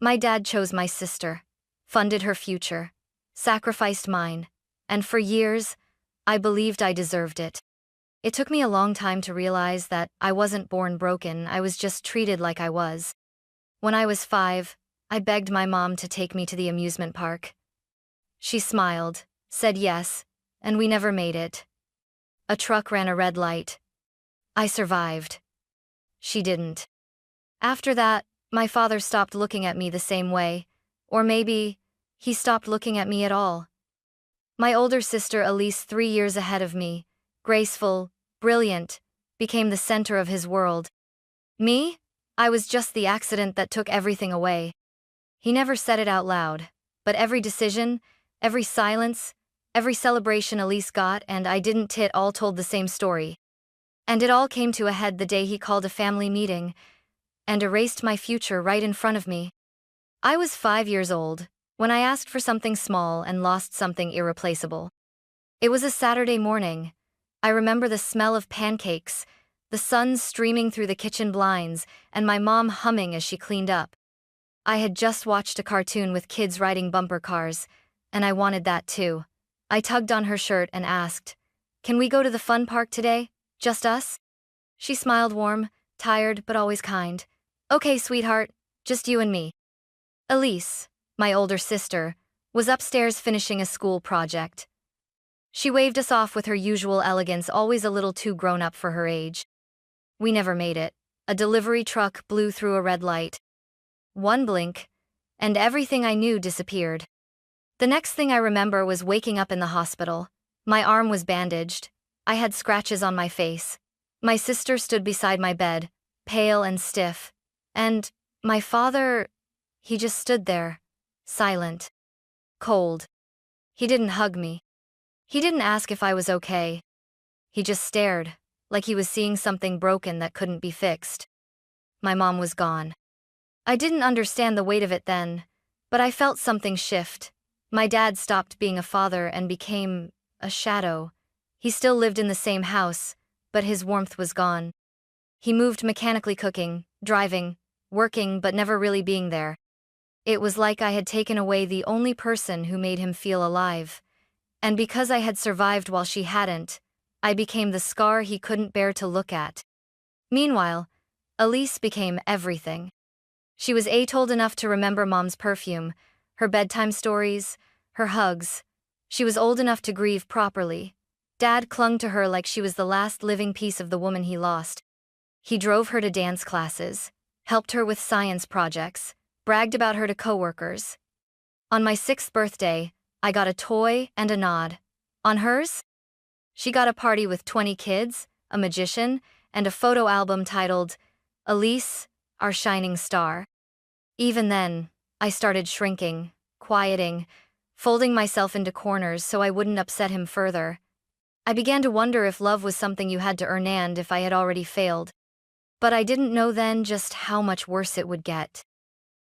My dad chose my sister, funded her future, sacrificed mine, and for years, I believed I deserved it. It took me a long time to realize that I wasn't born broken, I was just treated like I was. When I was 5, I begged my mom to take me to the amusement park. She smiled, said yes, and we never made it. A truck ran a red light. I survived. She didn't. After that, my father stopped looking at me the same way, or maybe, he stopped looking at me at all. My older sister, Elise, 3 years ahead of me, graceful, brilliant, became the center of his world. Me? I was just the accident that took everything away. He never said it out loud, but every decision, every silence, every celebration Elise got and I didn't tit all told the same story. And it all came to a head the day he called a family meeting and erased my future right in front of me. I was 5 years old when I asked for something small and lost something irreplaceable. It was a Saturday morning. I remember the smell of pancakes, the sun streaming through the kitchen blinds, and my mom humming as she cleaned up. I had just watched a cartoon with kids riding bumper cars, and I wanted that too. I tugged on her shirt and asked, "Can we go to the fun park today? Just us?" She smiled, warm, tired but always kind. "Okay, sweetheart, just you and me." Elise, my older sister, was upstairs finishing a school project. She waved us off with her usual elegance, always a little too grown up for her age. We never made it. A delivery truck blew through a red light. One blink, and everything I knew disappeared. The next thing I remember was waking up in the hospital. My arm was bandaged. I had scratches on my face. My sister stood beside my bed, pale and stiff. And my father, he just stood there, silent, cold. He didn't hug me. He didn't ask if I was okay. He just stared, like he was seeing something broken that couldn't be fixed. My mom was gone. I didn't understand the weight of it then, but I felt something shift. My dad stopped being a father and became a shadow. He still lived in the same house, but his warmth was gone. He moved mechanically, cooking, driving, working, but never really being there. It was like I had taken away the only person who made him feel alive. And because I had survived while she hadn't, I became the scar he couldn't bear to look at. Meanwhile, Elise became everything. She was old enough to remember Mom's perfume, her bedtime stories, her hugs. She was old enough to grieve properly. Dad clung to her like she was the last living piece of the woman he lost. He drove her to dance classes, helped her with science projects, bragged about her to coworkers. On my 6th birthday, I got a toy and a nod. On hers? She got a party with 20 kids, a magician, and a photo album titled, "Elise, Our Shining Star." Even then, I started shrinking, quieting, folding myself into corners so I wouldn't upset him further. I began to wonder if love was something you had to earn and if I had already failed. But I didn't know then just how much worse it would get.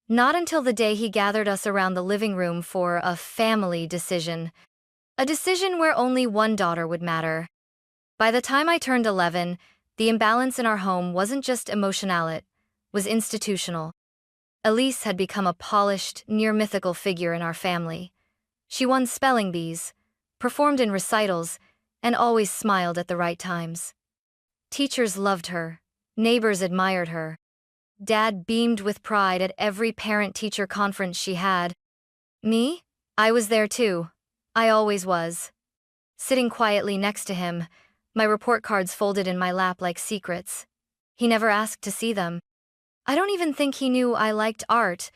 Not until the day he gathered us around the living room for a family decision. A decision where only one daughter would matter. By the time I turned 11, the imbalance in our home wasn't just emotional, it was institutional. Elise had become a polished, near-mythical figure in our family. She won spelling bees, performed in recitals, and always smiled at the right times. Teachers loved her. Neighbors admired her. Dad beamed with pride at every parent-teacher conference she had. Me? I was there too. I always was. Sitting quietly next to him, my report cards folded in my lap like secrets. He never asked to see them. I don't even think he knew I liked art,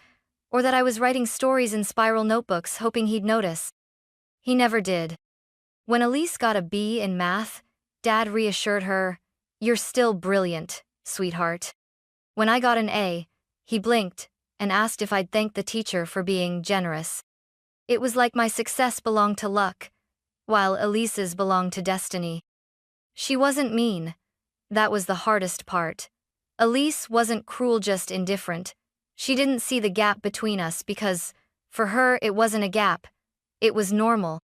or that I was writing stories in spiral notebooks hoping he'd notice. He never did. When Elise got a B in math, Dad reassured her, "You're still brilliant, sweetheart." When I got an A, he blinked and asked if I'd thank the teacher for being generous. It was like my success belonged to luck, while Elise's belonged to destiny. She wasn't mean. That was the hardest part. Elise wasn't cruel, just indifferent. She didn't see the gap between us because, for her, it wasn't a gap. It was normal.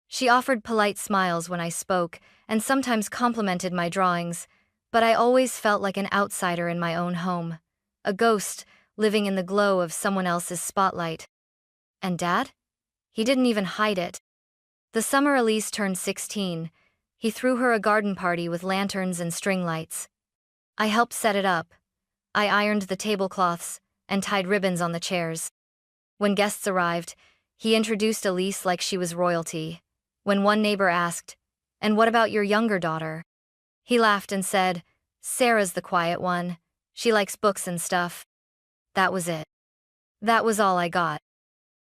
She offered polite smiles when I spoke, and sometimes complimented my drawings, but I always felt like an outsider in my own home. A ghost, living in the glow of someone else's spotlight. And Dad? He didn't even hide it. The summer Elise turned 16, he threw her a garden party with lanterns and string lights. I helped set it up. I ironed the tablecloths and tied ribbons on the chairs. When guests arrived, he introduced Elise like she was royalty. When one neighbor asked, "And what about your younger daughter?" he laughed and said, "Sarah's the quiet one. She likes books and stuff." That was it. That was all I got.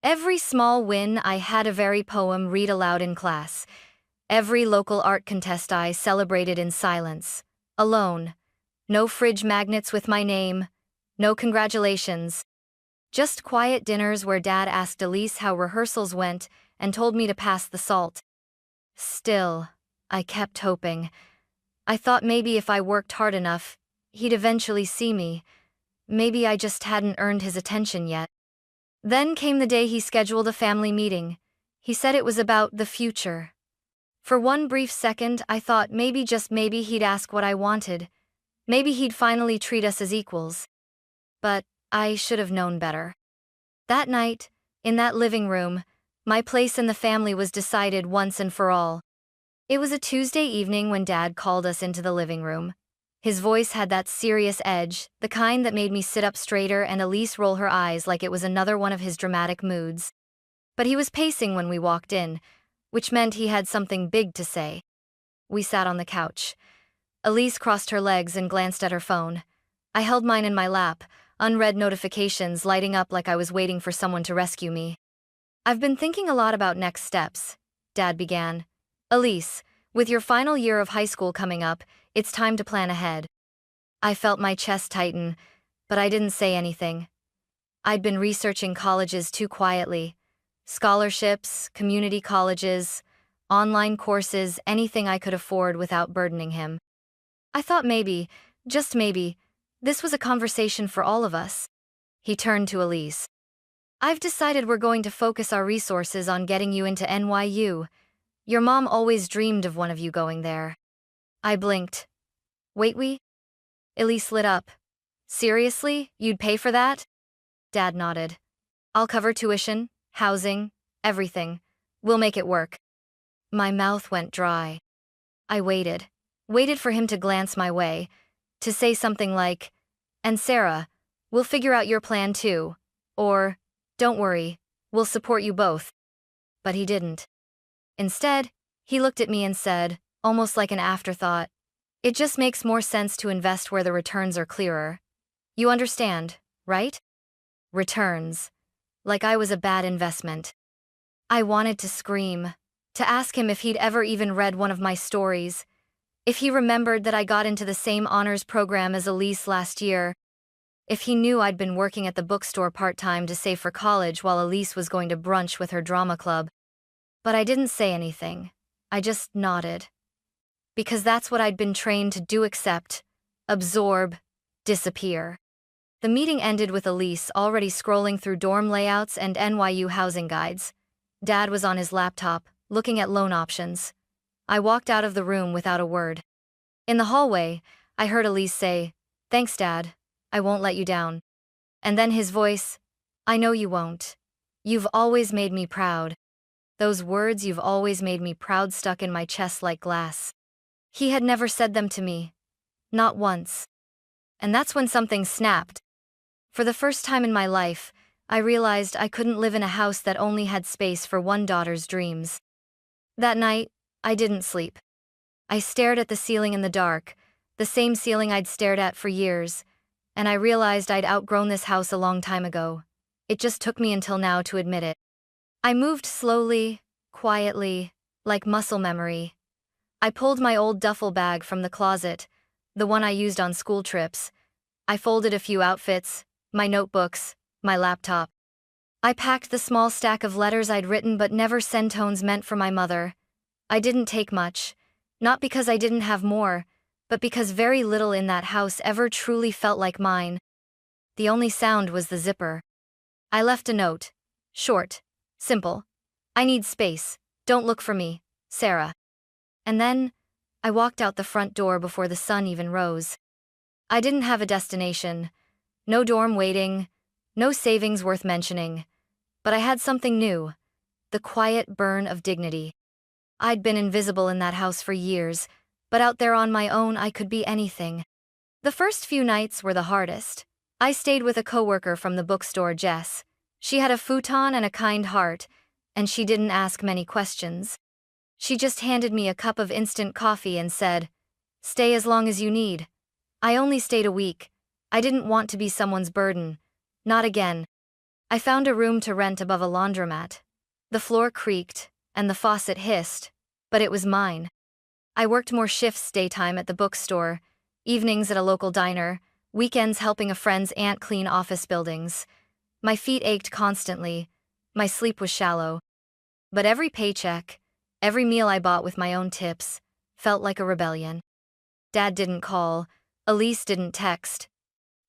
Every small win I had a very poem read aloud in class. Every local art contest I celebrated in silence. Alone. No fridge magnets with my name. No congratulations. Just quiet dinners where Dad asked Elise how rehearsals went and told me to pass the salt. Still, I kept hoping. I thought maybe if I worked hard enough, he'd eventually see me. Maybe I just hadn't earned his attention yet. Then came the day he scheduled a family meeting. He said it was about the future. For one brief second, I thought maybe, just maybe, he'd ask what I wanted. Maybe he'd finally treat us as equals. But I should have known better. That night, in that living room, my place in the family was decided once and for all. It was a Tuesday evening when Dad called us into the living room. His voice had that serious edge, the kind that made me sit up straighter and Elise roll her eyes like it was another one of his dramatic moods. But he was pacing when we walked in, which meant he had something big to say. We sat on the couch. Elise crossed her legs and glanced at her phone. I held mine in my lap, unread notifications lighting up like I was waiting for someone to rescue me. "I've been thinking a lot about next steps," Dad began. "Elise, with your final year of high school coming up, it's time to plan ahead." I felt my chest tighten, but I didn't say anything. I'd been researching colleges too quietly. Scholarships, community colleges, online courses, anything I could afford without burdening him. I thought maybe, just maybe, this was a conversation for all of us. He turned to Elise. "I've decided we're going to focus our resources on getting you into NYU. Your mom always dreamed of one of you going there." I blinked. "Wait, we?" Elise lit up. "Seriously? You'd pay for that?" Dad nodded. "I'll cover tuition, housing, everything. We'll make it work." My mouth went dry. I waited for him to glance my way, to say something like, "And Sarah, we'll figure out your plan too," or, "Don't worry, we'll support you both." But he didn't. Instead, he looked at me and said, almost like an afterthought, "It just makes more sense to invest where the returns are clearer. You understand, right?" Returns. Like I was a bad investment. I wanted to scream, to ask him if he'd ever even read one of my stories, if he remembered that I got into the same honors program as Elise last year, if he knew I'd been working at the bookstore part-time to save for college while Elise was going to brunch with her drama club. But I didn't say anything. I just nodded. Because that's what I'd been trained to do: accept, absorb, disappear. The meeting ended with Elise already scrolling through dorm layouts and NYU housing guides. Dad was on his laptop, looking at loan options. I walked out of the room without a word. In the hallway, I heard Elise say, "Thanks, Dad. I won't let you down." And then his voice, "I know you won't. You've always made me proud." Those words, "you've always made me proud," stuck in my chest like glass. He had never said them to me. Not once. And that's when something snapped. For the first time in my life, I realized I couldn't live in a house that only had space for one daughter's dreams. That night, I didn't sleep. I stared at the ceiling in the dark, the same ceiling I'd stared at for years, and I realized I'd outgrown this house a long time ago. It just took me until now to admit it. I moved slowly, quietly, like muscle memory. I pulled my old duffel bag from the closet, the one I used on school trips. I folded a few outfits, my notebooks, my laptop. I packed the small stack of letters I'd written but never sent tones meant for my mother. I didn't take much, not because I didn't have more, but because very little in that house ever truly felt like mine. The only sound was the zipper. I left a note. Short. Simple. "I need space. Don't look for me, Sarah." And then, I walked out the front door before the sun even rose. I didn't have a destination. No dorm waiting, No savings worth mentioning. But I had something new, the quiet burn of dignity. I'd been invisible in that house for years, but out there on my own I could be anything. The first few nights were the hardest. I stayed with a coworker from the bookstore, Jess. She had a futon and a kind heart, and she didn't ask many questions. She just handed me a cup of instant coffee and said, "Stay as long as you need." I only stayed a week. I didn't want to be someone's burden. Not again. I found a room to rent above a laundromat. The floor creaked, and the faucet hissed, but it was mine. I worked more shifts daytime at the bookstore, evenings at a local diner, weekends helping a friend's aunt clean office buildings. My feet ached constantly. My sleep was shallow. But every paycheck, every meal I bought with my own tips, felt like a rebellion. Dad didn't call. Elise didn't text.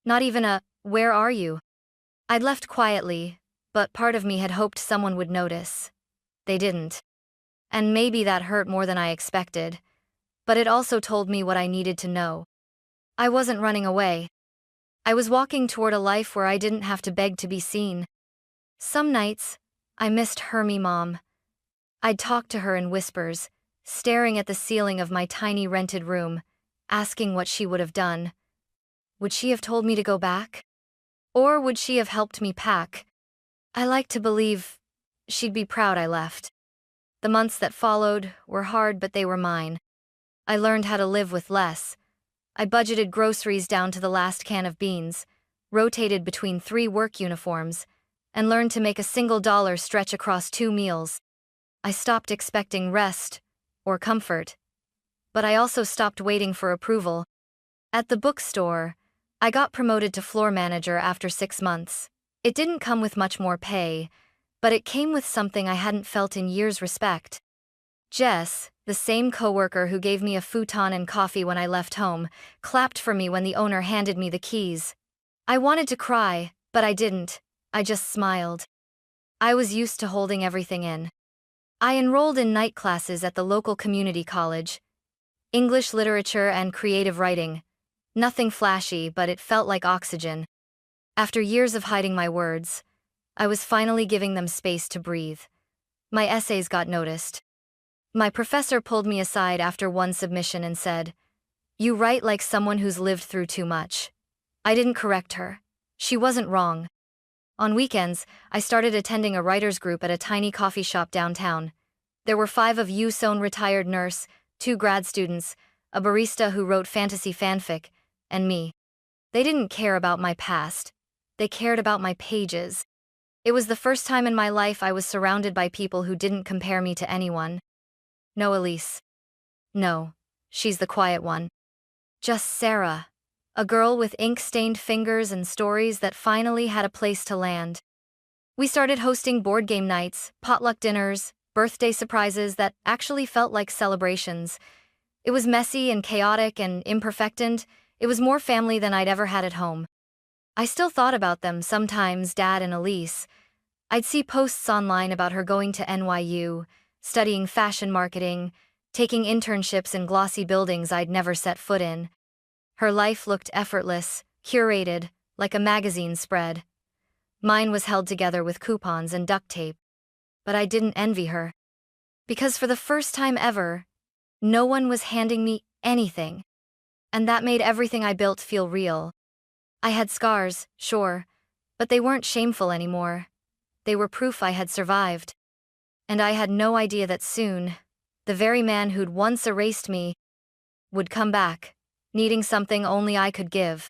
Not even a, "Where are you?" I'd left quietly, but part of me had hoped someone would notice. They didn't. And maybe that hurt more than I expected. But it also told me what I needed to know. I wasn't running away. I was walking toward a life where I didn't have to beg to be seen. Some nights, I missed Hermie Mom. I'd talk to her in whispers, staring at the ceiling of my tiny rented room, asking what she would have done. Would she have told me to go back? Or would she have helped me pack? I like to believe she'd be proud I left. The months that followed were hard, but they were mine. I learned how to live with less. I budgeted groceries down to the last can of beans, rotated between 3 work uniforms, and learned to make a single dollar stretch across 2 meals. I stopped expecting rest or comfort. But I also stopped waiting for approval. At the bookstore, I got promoted to floor manager after 6 months. It didn't come with much more pay, but it came with something I hadn't felt in years: respect. Jess, the same coworker who gave me a futon and coffee when I left home, clapped for me when the owner handed me the keys. I wanted to cry, but I didn't. I just smiled. I was used to holding everything in. I enrolled in night classes at the local community college. English literature and creative writing. Nothing flashy, but it felt like oxygen. After years of hiding my words, I was finally giving them space to breathe. My essays got noticed. My professor pulled me aside after one submission and said, "You write like someone who's lived through too much." I didn't correct her. She wasn't wrong. On weekends, I started attending a writer's group at a tiny coffee shop downtown. There were 5 of us: retired nurse, 2 grad students, a barista who wrote fantasy fanfic, and me. They didn't care about my past. They cared about my pages. It was the first time in my life I was surrounded by people who didn't compare me to anyone. No Elise. No, she's the quiet one. Just Sarah. A girl with ink-stained fingers and stories that finally had a place to land. We started hosting board game nights, potluck dinners, birthday surprises that actually felt like celebrations. It was messy and chaotic and imperfect, and it was more family than I'd ever had at home. I still thought about them sometimes, Dad and Elise. I'd see posts online about her going to NYU, studying fashion marketing, taking internships in glossy buildings I'd never set foot in. Her life looked effortless, curated, like a magazine spread. Mine was held together with coupons and duct tape. But I didn't envy her. Because for the first time ever, no one was handing me anything. And that made everything I built feel real. I had scars, sure, but they weren't shameful anymore. They were proof I had survived. And I had no idea that soon, the very man who'd once erased me would come back, needing something only I could give.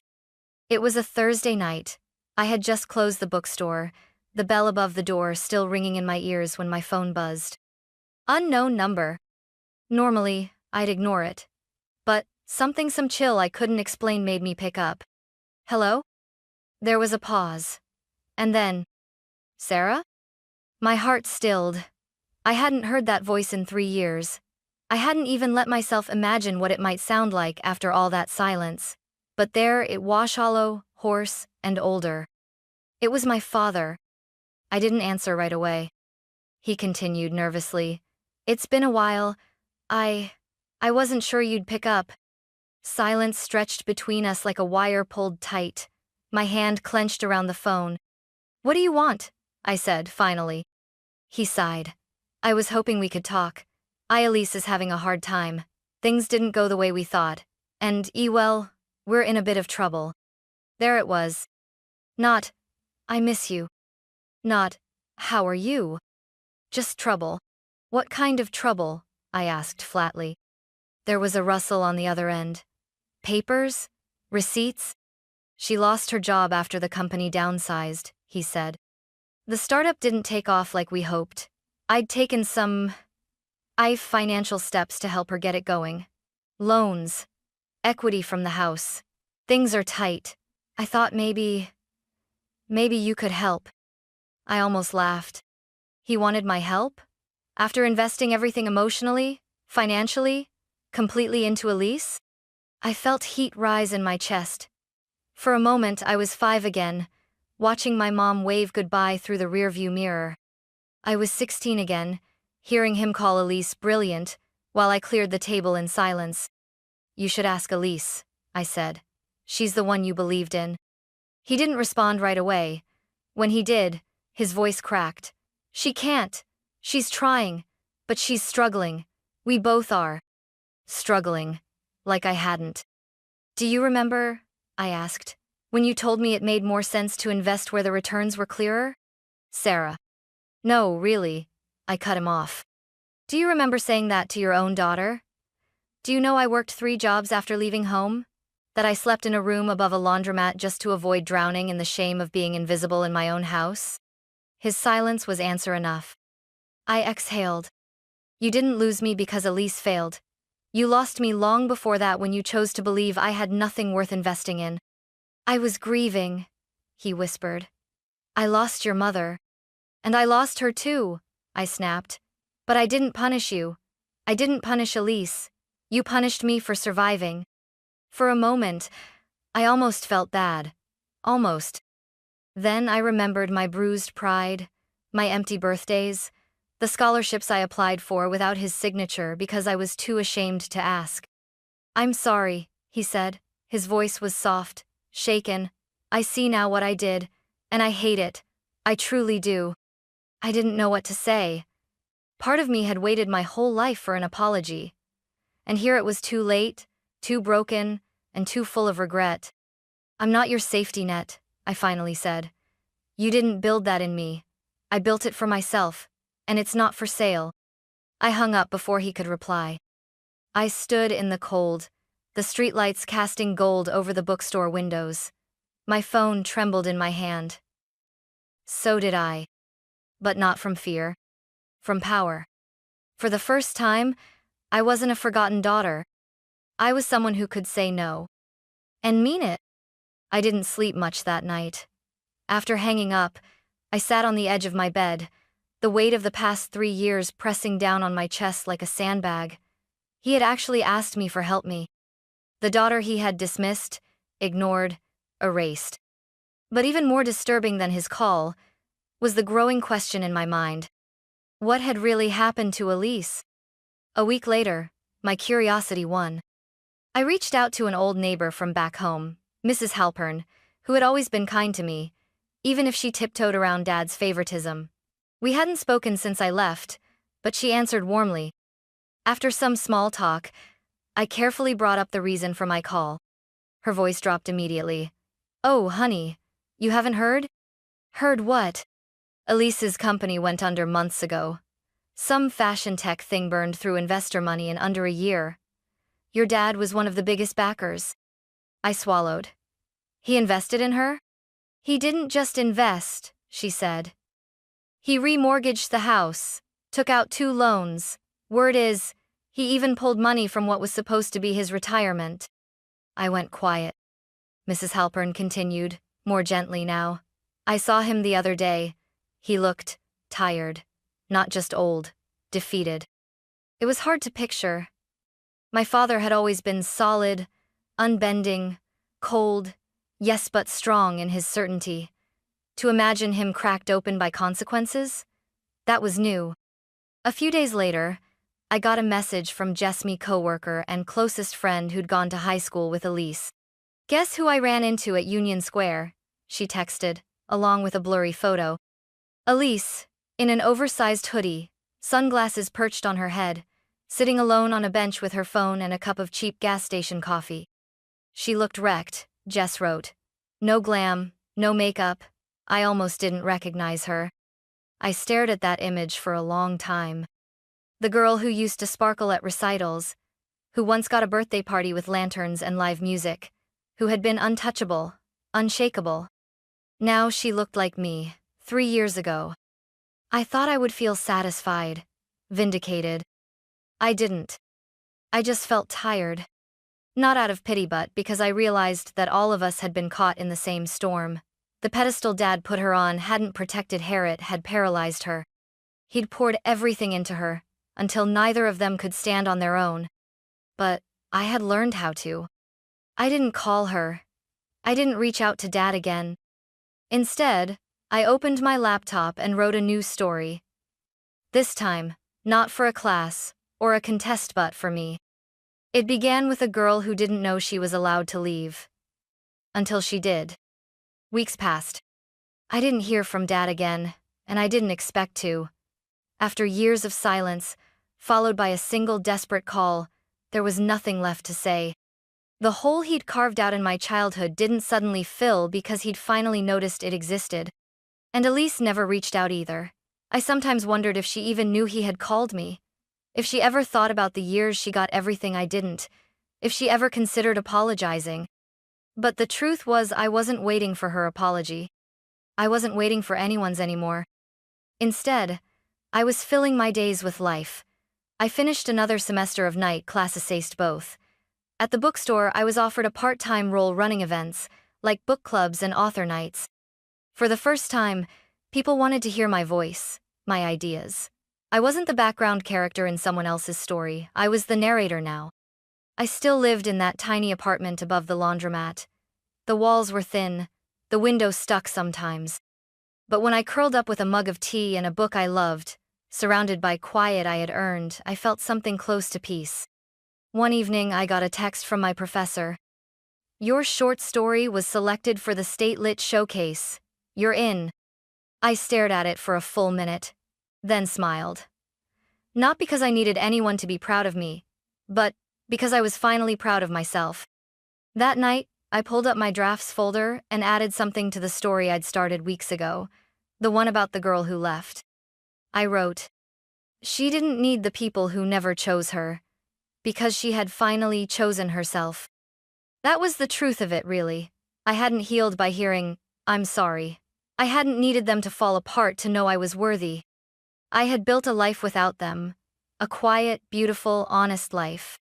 It was a Thursday night. I had just closed the bookstore, the bell above the door still ringing in my ears when my phone buzzed. Unknown number. Normally, I'd ignore it. But some chill I couldn't explain made me pick up. "Hello?" There was a pause. And then, "Sarah?" My heart stilled. I hadn't heard that voice in 3 years. I hadn't even let myself imagine what it might sound like after all that silence. But there it was, hollow, hoarse, and older. It was my father. I didn't answer right away. He continued nervously, "It's been a while. I wasn't sure you'd pick up." Silence stretched between us like a wire pulled tight. My hand clenched around the phone. What do you want? I said, finally. He sighed. I was hoping we could talk. Elise is having a hard time. Things didn't go the way we thought. And, well, we're in a bit of trouble. There it was. Not, I miss you. Not, how are you? Just trouble. What kind of trouble? I asked flatly. There was a rustle on the other end. Papers? Receipts? She lost her job after the company downsized, he said. The startup didn't take off like we hoped. I'd taken some financial steps to help her get it going. Loans. Equity from the house. Things are tight. I thought maybe you could help. I almost laughed. He wanted my help? After investing everything emotionally, financially, completely into Elise? I felt heat rise in my chest. For a moment I was 5 again, watching my mom wave goodbye through the rearview mirror. I was 16 again, hearing him call Elise brilliant, while I cleared the table in silence. You should ask Elise, I said. She's the one you believed in. He didn't respond right away. When he did, his voice cracked. She can't. She's trying, but she's struggling. We both are. Struggling. Like I hadn't. Do you remember, I asked, when you told me it made more sense to invest where the returns were clearer? Sarah. No, really. I cut him off. Do you remember saying that to your own daughter? Do you know I worked 3 jobs after leaving home? That I slept in a room above a laundromat just to avoid drowning in the shame of being invisible in my own house? His silence was answer enough. I exhaled. You didn't lose me because Elise failed. You lost me long before that when you chose to believe I had nothing worth investing in. I was grieving, he whispered. I lost your mother. And I lost her too, I snapped. But I didn't punish you. I didn't punish Elise. You punished me for surviving. For a moment, I almost felt bad. Almost. Then I remembered my bruised pride, my empty birthdays, the scholarships I applied for without his signature because I was too ashamed to ask. I'm sorry, he said. His voice was soft, shaken. I see now what I did, and I hate it. I truly do. I didn't know what to say. Part of me had waited my whole life for an apology. And here it was too late, too broken, and too full of regret. I'm not your safety net, I finally said. You didn't build that in me. I built it for myself, and it's not for sale. I hung up before he could reply. I stood in the cold, the streetlights casting gold over the bookstore windows. My phone trembled in my hand. So did I. But not from fear. From power. For the first time, I wasn't a forgotten daughter. I was someone who could say no. And mean it. I didn't sleep much that night. After hanging up, I sat on the edge of my bed, the weight of the past 3 years pressing down on my chest like a sandbag. He had actually asked me for help me. The daughter he had dismissed, ignored, erased. But even more disturbing than his call was the growing question in my mind. What had really happened to Elise? A week later, my curiosity won. I reached out to an old neighbor from back home, Mrs. Halpern, who had always been kind to me, even if she tiptoed around Dad's favoritism. We hadn't spoken since I left, but she answered warmly. After some small talk, I carefully brought up the reason for my call. Her voice dropped immediately. Oh, honey, you haven't heard? Heard what? Elise's company went under months ago. Some fashion tech thing burned through investor money in under a year. Your dad was one of the biggest backers. I swallowed. He invested in her? He didn't just invest, she said. He remortgaged the house, took out 2 loans. Word is, he even pulled money from what was supposed to be his retirement. I went quiet. Mrs. Halpern continued, more gently now. I saw him the other day. He looked tired, not just old, defeated. It was hard to picture. My father had always been solid, unbending, cold, yes but strong in his certainty. To imagine him cracked open by consequences? That was new. A few days later, I got a message from Jess's coworker and closest friend who'd gone to high school with Elise. Guess who I ran into at Union Square? She texted, along with a blurry photo. Elise, in an oversized hoodie, sunglasses perched on her head, sitting alone on a bench with her phone and a cup of cheap gas station coffee. She looked wrecked, Jess wrote. No glam, no makeup. I almost didn't recognize her. I stared at that image for a long time. The girl who used to sparkle at recitals, who once got a birthday party with lanterns and live music, who had been untouchable, unshakable. Now she looked like me, 3 years ago. I thought I would feel satisfied, vindicated. I didn't. I just felt tired. Not out of pity but because I realized that all of us had been caught in the same storm. The pedestal Dad put her on hadn't protected her, it had paralyzed her. He'd poured everything into her, until neither of them could stand on their own. But I had learned how to. I didn't call her. I didn't reach out to Dad again. Instead, I opened my laptop and wrote a new story. This time, not for a class or a contest but for me. It began with a girl who didn't know she was allowed to leave. Until she did. Weeks passed. I didn't hear from Dad again, and I didn't expect to. After years of silence, followed by a single desperate call, there was nothing left to say. The hole he'd carved out in my childhood didn't suddenly fill because he'd finally noticed it existed. And Elise never reached out either. I sometimes wondered if she even knew he had called me. If she ever thought about the years she got everything I didn't. If she ever considered apologizing. But the truth was I wasn't waiting for her apology. I wasn't waiting for anyone's anymore. Instead, I was filling my days with life. I finished another semester of night classes, aced both. At the bookstore, I was offered a part-time role running events, like book clubs and author nights. For the first time, people wanted to hear my voice, my ideas. I wasn't the background character in someone else's story, I was the narrator now. I still lived in that tiny apartment above the laundromat. The walls were thin, the window stuck sometimes. But when I curled up with a mug of tea and a book I loved, surrounded by quiet I had earned, I felt something close to peace. One evening, I got a text from my professor. Your short story was selected for the State Lit Showcase. You're in. I stared at it for a full minute, then smiled. Not because I needed anyone to be proud of me, but because I was finally proud of myself. That night, I pulled up my drafts folder and added something to the story I'd started weeks ago, the one about the girl who left. I wrote, she didn't need the people who never chose her, because she had finally chosen herself. That was the truth of it, really. I hadn't healed by hearing, I'm sorry. I hadn't needed them to fall apart to know I was worthy. I had built a life without them, a quiet, beautiful, honest life.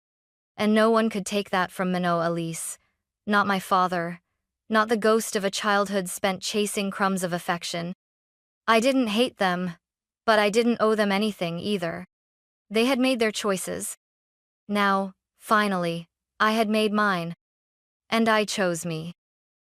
And no one could take that from Minot Elise. Not my father. Not the ghost of a childhood spent chasing crumbs of affection. I didn't hate them, but I didn't owe them anything either. They had made their choices. Now, finally, I had made mine. And I chose me.